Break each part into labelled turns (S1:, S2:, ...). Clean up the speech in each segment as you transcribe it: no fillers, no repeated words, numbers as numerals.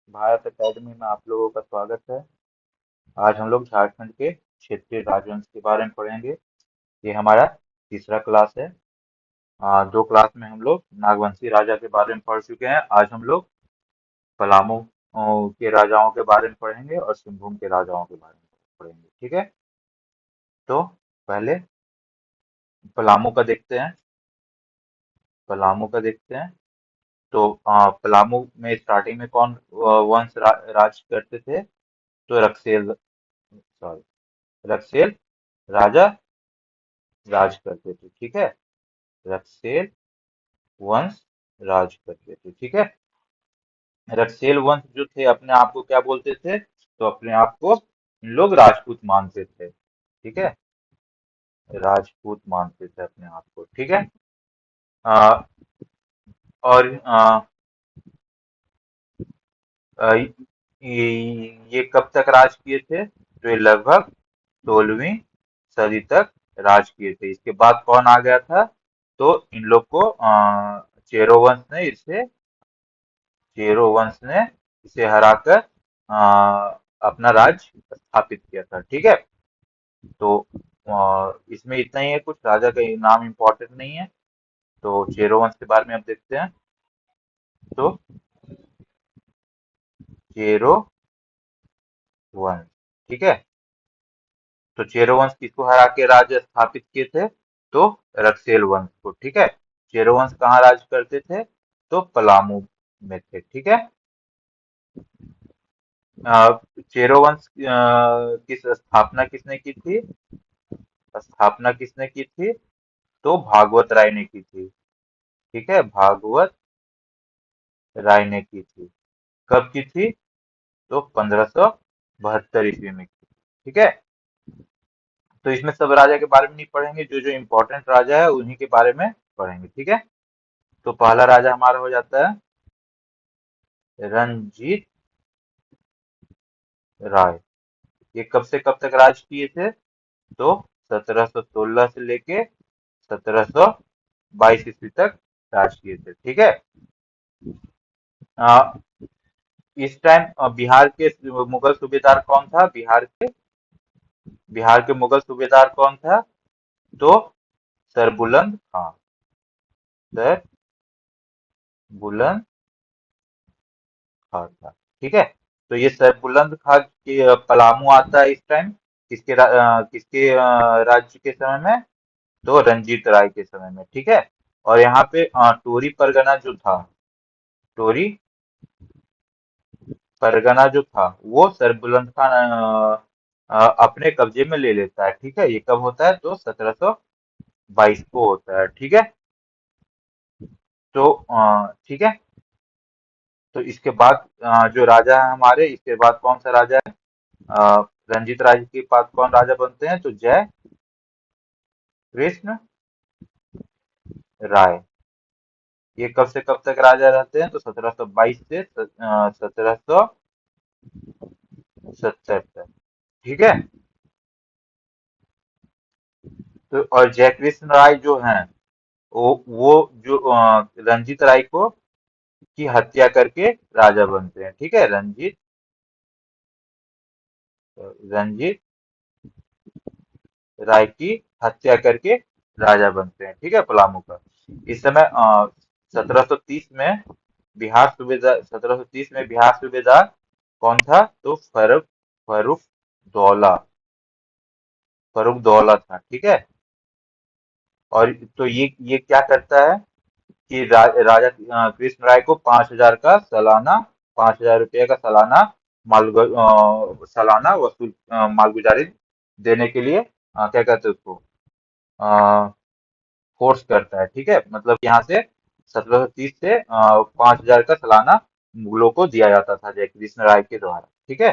S1: Bharat academy में आप लोगों का स्वागत है। आज हम लोग झारखंड के क्षेत्रीय राजवंश के बारे में पढ़ेंगे। ये हमारा तीसरा क्लास है। दो क्लास में हम लोग नागवंशी राजा के बारे में पढ़ चुके हैं। आज हम लोग पलामू के राजाओं के बारे में पढ़ेंगे और सिंहभूम के राजाओं के बारे में पढ़ेंगे। ठीक है, तो पहले पलामू का देखते हैं। पलामू का देखते हैं। तो पलामू में स्टार्टिंग में कौन वंश राज करते थे? तो रक्सेल, सॉरी, रक्सेल राजा राज करते थे। ठीक है, रक्सेल वंश राज करते थे। ठीक है, रक्सेल वंश जो थे अपने आप को क्या बोलते थे? तो अपने आप को इन लोग राजपूत मानते थे। ठीक है, राजपूत मानते थे अपने आप को। ठीक है, आ, और आ, ये कब तक राज किए थे? तो ये लगभग 16वीं सदी तक राज किए थे। इसके बाद कौन आ गया था? तो इन लोग को चेरो वंश ने इसे चेरो वंश ने इसे हराकर अपना राज्य स्थापित किया था। ठीक है, तो इसमें इतना ही है, कुछ राजा का नाम इम्पोर्टेंट नहीं है। तो चेरो वंश के बारे में अब देखते हैं। तो चेरो वंश, ठीक है, तो चेरो वंश किसको हरा के राज्य स्थापित किए थे? तो रक्सेल वंश को। ठीक है, चेरो वंश कहाँ राज करते थे? तो पलामू में थे। ठीक है, अ, चेरो वंश की स्थापना किसने की थी? स्थापना किसने की थी? तो भागवत राय ने की थी। ठीक है, भागवत राय ने की थी। कब की थी? तो 1572 ईस्वी में की। ठीक है, तो इसमें सब राजा के बारे में नहीं पढ़ेंगे, जो जो इम्पोर्टेंट राजा है उन्हीं के बारे में पढ़ेंगे। ठीक है, तो पहला राजा हमारा हो जाता है रणजीत राय। ये कब से कब तक राज किए थे? तो 1716 से लेके 1722 ईस्वी तक राज किए थे। ठीक है, अ, इस टाइम बिहार के मुगल सूबेदार कौन था? बिहार के मुगल सूबेदार कौन था? तो सरबुलंद खां। सरबुलंद खां था। ठीक है, तो ये सरबुलंद खां के पलामू आता है इस टाइम किसके राज्य के समय में? तो रंजीत राय के समय में। ठीक है, और यहाँ पे टोरी परगना जो था, टोरी परगना जो था वो सरबुलंद खान अपने कब्जे में ले लेता है। ठीक है, ये कब होता है? तो 1722 को होता है। ठीक है, तो ठीक है, तो इसके बाद जो राजा है हमारे, इसके बाद कौन सा राजा है? अ, रंजीत राय के बाद कौन राजा बनते हैं? तो जय कृष्ण राय। ये कब से कब तक राजा रहते हैं? तो 1722 से 1770 तक। ठीक है, तो और जय कृष्ण राय जो हैं, वो जो रंजीत राय को की हत्या करके राजा बनते हैं। ठीक है, रंजीत राय की हत्या करके राजा बनते हैं। ठीक है, पलामू का। इस समय 1730 में बिहार सूबेदार 1730 में बिहार सूबेदार कौन था? तो फरुख दौला फरुख दौला था। ठीक है, और तो ये क्या करता है कि राजा कृष्ण राय को 5,000 का सालाना 5,000 रुपये का सालाना सालाना मालगुजारी देने के लिए क्या कहते हैं उसको, फोर्स करता है। ठीक है, मतलब यहाँ से 1730 से 5,000 का सालाना मुगलों को दिया जाता था जय कृष्ण राय के द्वारा। ठीक है,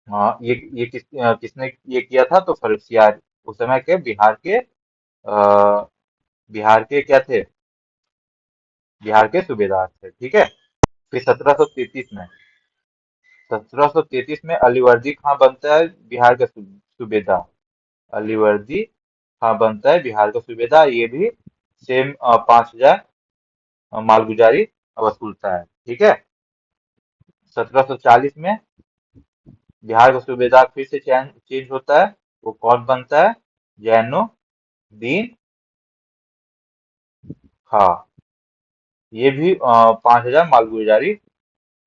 S1: हाँ, ये किसने ये किया था? तो फर्रुखसियार, उस समय के बिहार के क्या थे? बिहार के सूबेदार थे। ठीक है, फिर 1733 में अलीवर्दी खां बनता है बिहार का सूबेदार। अलीवर्दी खां बनता है बिहार का सूबेदार। ये भी सेम 5,000 मालगुजारी वसूलता है। ठीक है, 1740 में बिहार का सूबेदार फिर से चेंज होता है। वो कौन बनता है? जैनुद्दीन खां। ये भी 5,000 मालगुजारी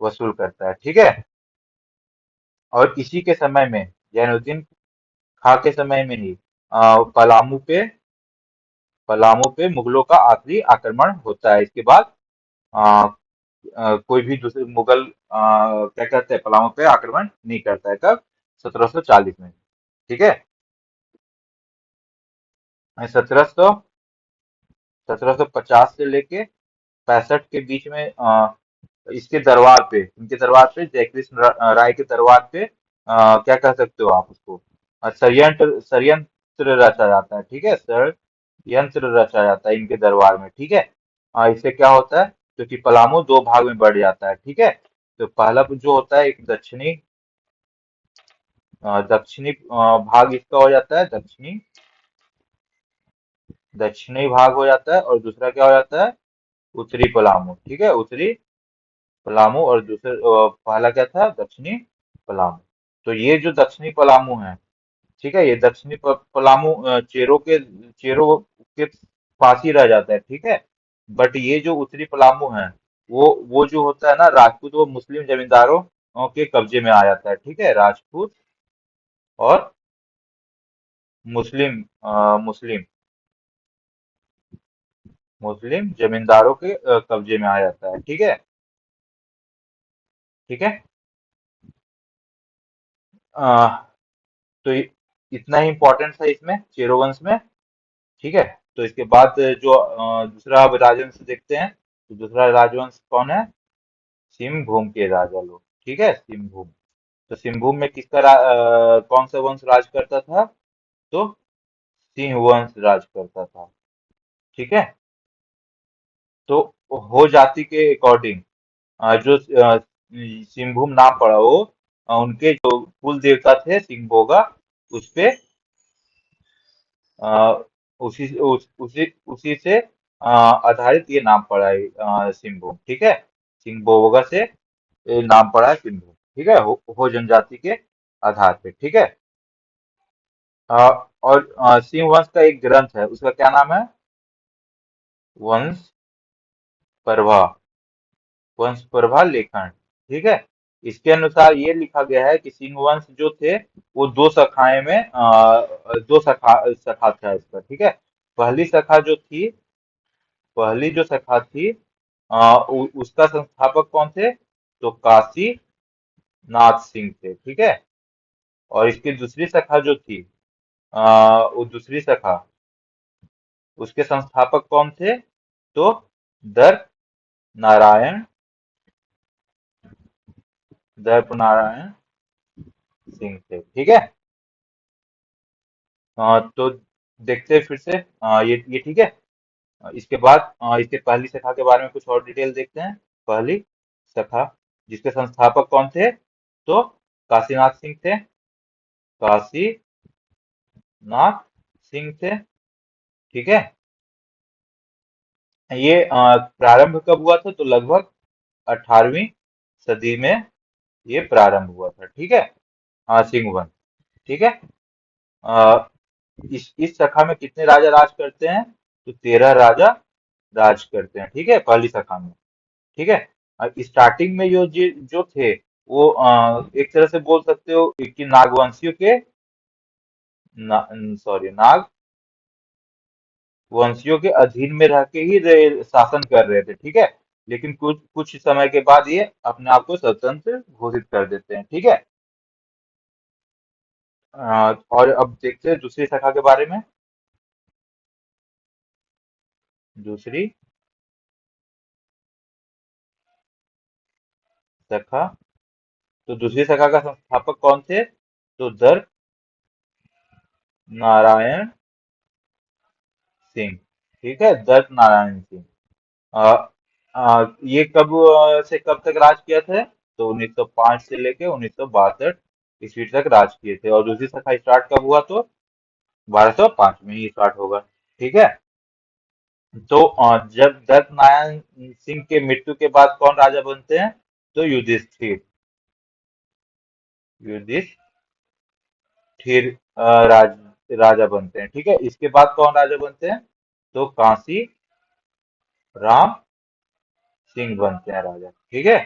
S1: वसूल करता है। ठीक है। और इसी के समय में, जैनुद्दीन खां के समय में ही पलामू पे मुगलों का आखिरी आक्रमण होता है। इसके बाद अ, कोई भी दूसरे मुगल क्या कहते हैं, पलामू पे आक्रमण नहीं करता है। कब? 1740 में। ठीक है। 1700 1750 से लेके 65 के बीच में इनके दरबार पे जय कृष्ण राय के दरबार पे क्या कह सकते हो आप उसको, षड्यंत्र रचा जाता है। ठीक है। षड्यंत्र रचा जाता है इनके दरबार में। ठीक है। इससे क्या होता है, क्योंकि पलामू दो भाग में बढ़ जाता है। ठीक है। तो पहला जो होता है, एक दक्षिणी भाग इसका हो जाता है, दक्षिणी भाग हो जाता है, और दूसरा क्या हो जाता है, उत्तरी पलामू। ठीक है। उत्तरी पलामू, और पहला क्या था, दक्षिणी पलामू। तो ये जो दक्षिणी पलामू है, ठीक है, ये दक्षिणी पलामू चेरों के पास ही रह जाता है। ठीक है। बट ये जो उत्तरी पलामू है, वो जो होता है ना राजपूत, वो मुस्लिम जमींदारों के कब्जे में आ जाता है। ठीक है। राजपूत और मुस्लिम मुस्लिम मुस्लिम जमींदारों के कब्जे में आ जाता है। ठीक है। ठीक है। अ, तो इतना ही इम्पोर्टेंट था इसमें, चेरो वंश में। ठीक है। तो इसके बाद जो दूसरा अब राजवंश देखते हैं। तो दूसरा राजवंश कौन है? सिंहभूम के राजा लोग। ठीक है। सिंहभूम। तो सिंहभूम में कौन सा वंश राज करता था? तो सिंह वंश राज करता था। ठीक है। तो हो जाति के अकॉर्डिंग जो सिंहभूम नाम पड़ा, वो उनके जो कुल देवता थे सिंहभोगा, उस पे अ, उसी से आधारित ये नाम पड़ा है, सिंहभूम। ठीक है। सिंहभोगा से ये नाम पड़ा है सिंहभूम। ठीक है। हो जनजाति के आधार पे। ठीक है। और सिंह वंश का एक ग्रंथ है, उसका क्या नाम है? वंश प्रभा। वंश प्रभा लेखन। ठीक है। इसके अनुसार ये लिखा गया है कि सिंह वंश जो थे, वो दो शाखाएं में दो शाखा था इसका। ठीक है। पहली शाखा जो थी पहली जो शाखा थी, उसका संस्थापक कौन थे? तो काशी नाथ सिंह थे। ठीक है। और इसकी दूसरी शाखा जो थी, वो दूसरी शाखा, उसके संस्थापक कौन थे? तो दर्प नारायण दर्प नारायण सिंह थे। ठीक है। तो देखते हैं फिर से, ये ठीक है। इसके बाद इसके पहली शाखा के बारे में कुछ और डिटेल देखते हैं। पहली शाखा, जिसके संस्थापक कौन थे? तो काशीनाथ सिंह थे। काशीनाथ सिंह थे। ठीक है। ये प्रारंभ कब हुआ था? तो लगभग 18वीं सदी में ये प्रारंभ हुआ था। ठीक है। सिंह वंश। ठीक है। अ, इस शाखा में कितने राजा राज करते हैं? तो 13 राजा राज करते हैं। ठीक है। पहली शाखा में। ठीक है। स्टार्टिंग में जो थे, वो एक तरह से बोल सकते हो कि नागवंशियों के सॉरी, नागवंशियों के अधीन में रह के ही शासन कर रहे थे। ठीक है। लेकिन कुछ कुछ समय के बाद ये अपने आप को स्वतंत्र घोषित कर देते हैं। ठीक है। और अब देखते हैं दूसरी शाखा के बारे में। दूसरी शाखा, तो दूसरी शाखा का संस्थापक कौन थे? तो दर्प नारायण सिंह। ठीक है। दत्त नारायण सिंह। ये कब से कब तक राज किया था? तो 1905 से लेके 1962 ईस्वी तक राज किए थे। और दूसरी शाखा स्टार्ट कब हुआ? तो 1205 में ही स्टार्ट होगा। ठीक है। तो जब दत्त नारायण सिंह के मृत्यु के बाद कौन राजा बनते हैं? तो युधिष्ठिर। युधिष्ठिर राजा बनते हैं। ठीक है, इसके बाद कौन राजा बनते हैं? तो कांसी राम सिंह बनते हैं राजा। ठीक है,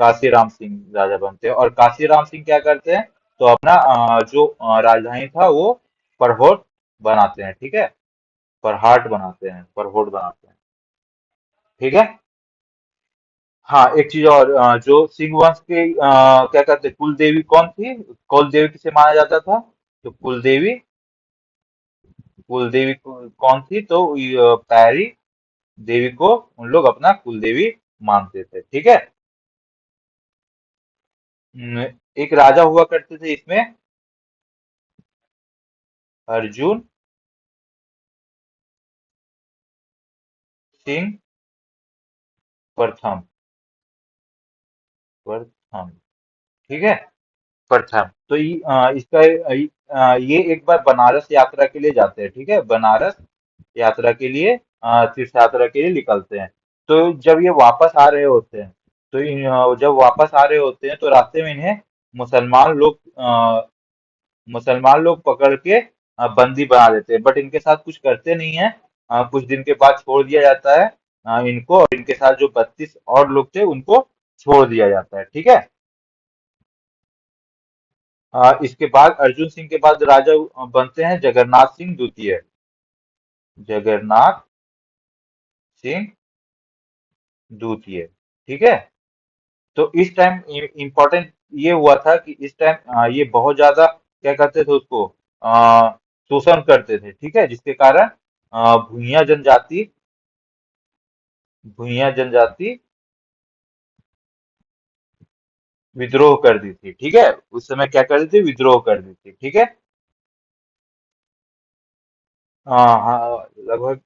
S1: काशी राम सिंह राजा बनते हैं। और काशी राम सिंह क्या करते हैं? तो अपना जो राजधानी था वो परहोट बनाते हैं। ठीक है, परहाट बनाते हैं, परहोट बनाते हैं। ठीक है। हाँ, एक चीज और, जो सिंह वंश के क्या कहते हैं, कुल देवी कौन थी? कुल देवी किसे माना जाता था? तो कुल देवी कौन थी? तो पैरी देवी को उन लोग अपना कुल देवी मानते थे। ठीक है। एक राजा हुआ करते थे इसमें, अर्जुन सिंह प्रथम। प्रथम। ठीक है, प्रथम। तो ये एक बार बनारस यात्रा के लिए जाते हैं। ठीक है, बनारस यात्रा के लिए, तीर्थ यात्रा के लिए निकलते हैं। तो जब ये वापस आ रहे होते हैं, तो जब वापस आ रहे होते हैं तो रास्ते में इन्हें मुसलमान लोग पकड़ के बंदी बना लेते हैं, बट इनके साथ कुछ करते नहीं है। कुछ दिन के बाद छोड़ दिया जाता है इनको, और इनके साथ जो 32 और लोग थे उनको छोड़ दिया जाता है। ठीक है। इसके बाद अर्जुन सिंह के बाद राजा बनते हैं जगन्नाथ सिंह द्वितीय। जगन्नाथ सिंह द्वितीय। ठीक है। तो इस टाइम इम्पोर्टेंट ये हुआ था कि इस टाइम ये बहुत ज्यादा क्या करते थे उसको, शोषण करते थे। ठीक है, जिसके कारण भूइयां जनजाति विद्रोह कर दी थी। ठीक है, उस समय क्या कर दी थी? विद्रोह कर दी थी। ठीक है। हाँ हाँ, लगभग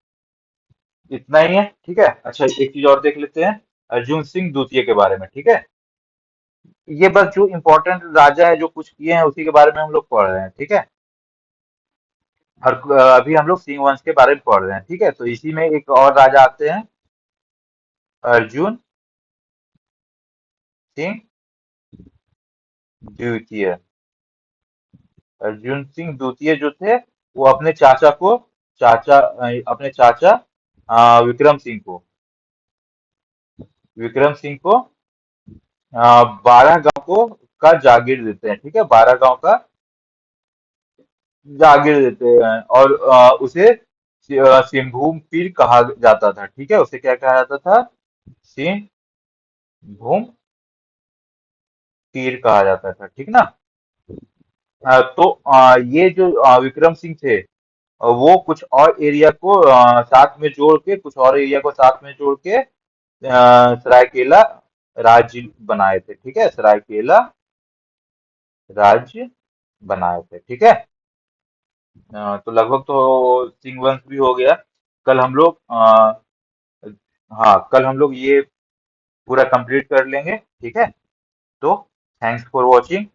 S1: इतना ही है। ठीक है। अच्छा, एक चीज और देख लेते हैं अर्जुन सिंह द्वितीय के बारे में। ठीक है, ये बस जो इम्पोर्टेंट राजा है जो कुछ किए हैं उसी के बारे में हम लोग पढ़ रहे हैं। ठीक है, और अभी हम लोग सिंह वंश के बारे में पढ़ रहे हैं। ठीक है, तो इसी में एक और राजा आते हैं, अर्जुन सिंह द्वितीय। अर्जुन सिंह द्वितीय जो थे, वो अपने चाचा विक्रम सिंह को 12 गांव को का जागीर देते हैं। ठीक है, 12 गांव का जागीर देते हैं, और उसे सिंहभूम पीर कहा जाता था। ठीक है, उसे क्या कहा जाता था? सिंहभूम पीर कहा जाता था। ठीक ना? तो ये जो विक्रम सिंह थे, वो कुछ और एरिया को साथ में जोड़ के, सरायकेला राज्य बनाए थे। ठीक है, सरायकेला राज्य बनाए थे। ठीक है। तो लगभग तो सिंह वंश भी हो गया। कल हम लोग हाँ, कल हम लोग ये पूरा कंप्लीट कर लेंगे। ठीक है, तो थैंक्स फॉर वॉचिंग।